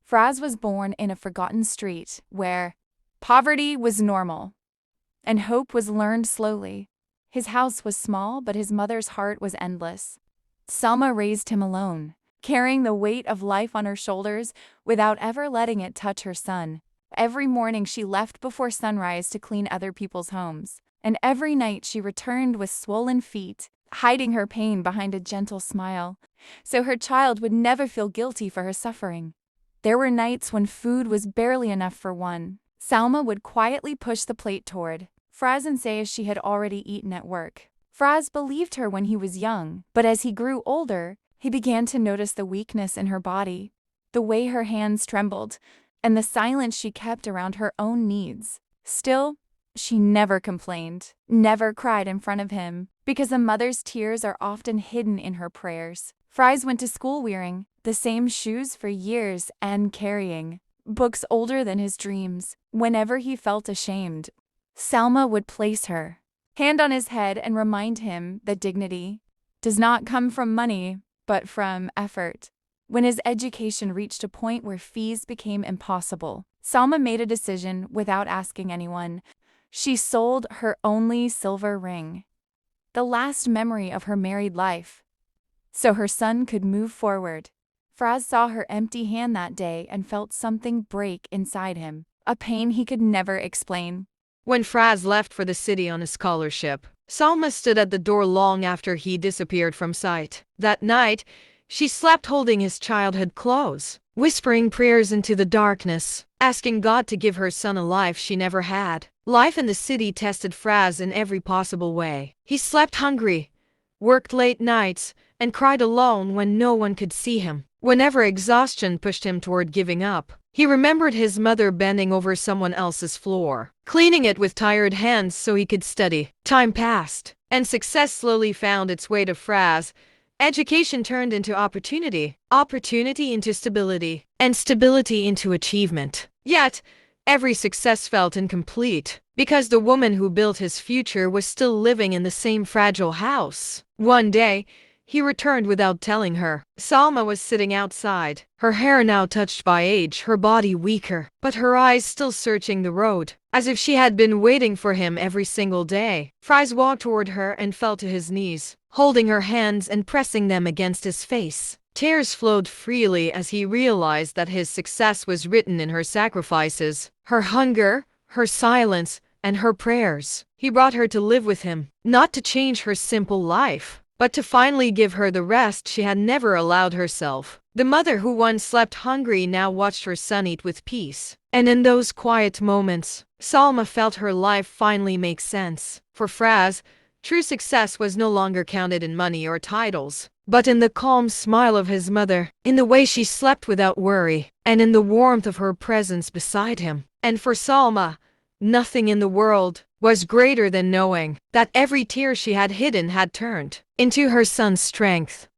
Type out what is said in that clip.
Fraz was born in a forgotten street where poverty was normal and hope was learned slowly. His house was small, but his mother's heart was endless. Selma raised him alone, carrying the weight of life on her shoulders without ever letting it touch her son. Every morning she left before sunrise to clean other people's homes, and every night she returned with swollen feet, hiding her pain behind a gentle smile, so her child would never feel guilty for her suffering. There were nights when food was barely enough for one. Salma would quietly push the plate toward Fraz and say she had already eaten at work. Fraz believed her when he was young, but as he grew older, he began to notice the weakness in her body, the way her hands trembled, and the silence she kept around her own needs. Still, she never complained, never cried in front of him, because a mother's tears are often hidden in her prayers. Fraz went to school wearing the same shoes for years and carrying books older than his dreams. Whenever he felt ashamed, Salma would place her hand on his head and remind him that dignity does not come from money, but from effort. When his education reached a point where fees became impossible, Salma made a decision without asking anyone. She sold her only silver ring, the last memory of her married life, so her son could move forward. Fraz saw her empty hand that day and felt something break inside him, a pain he could never explain. When Fraz left for the city on a scholarship, Salma stood at the door long after he disappeared from sight. That night, she slept holding his childhood close, whispering prayers into the darkness, asking God to give her son a life she never had. Life in the city tested Fraz in every possible way. He slept hungry, worked late nights, and cried alone when no one could see him. Whenever exhaustion pushed him toward giving up, he remembered his mother bending over someone else's floor, cleaning it with tired hands so he could study. Time passed, and success slowly found its way to Fraz. Education turned into opportunity, opportunity into stability, and stability into achievement. Yet, every success felt incomplete, because the woman who built his future was still living in the same fragile house. One day, he returned without telling her. Salma was sitting outside, her hair now touched by age, her body weaker, but her eyes still searching the road, as if she had been waiting for him every single day. Fraz walked toward her and fell to his knees, holding her hands and pressing them against his face. Tears flowed freely as he realized that his success was written in her sacrifices, her hunger, her silence, and her prayers. He brought her to live with him, not to change her simple life, but to finally give her the rest she had never allowed herself. The mother who once slept hungry now watched her son eat with peace. And in those quiet moments, Salma felt her life finally make sense. For Fraz, true success was no longer counted in money or titles, but in the calm smile of his mother, in the way she slept without worry, and in the warmth of her presence beside him. And for Salma, nothing in the world was greater than knowing that every tear she had hidden had turned into her son's strength.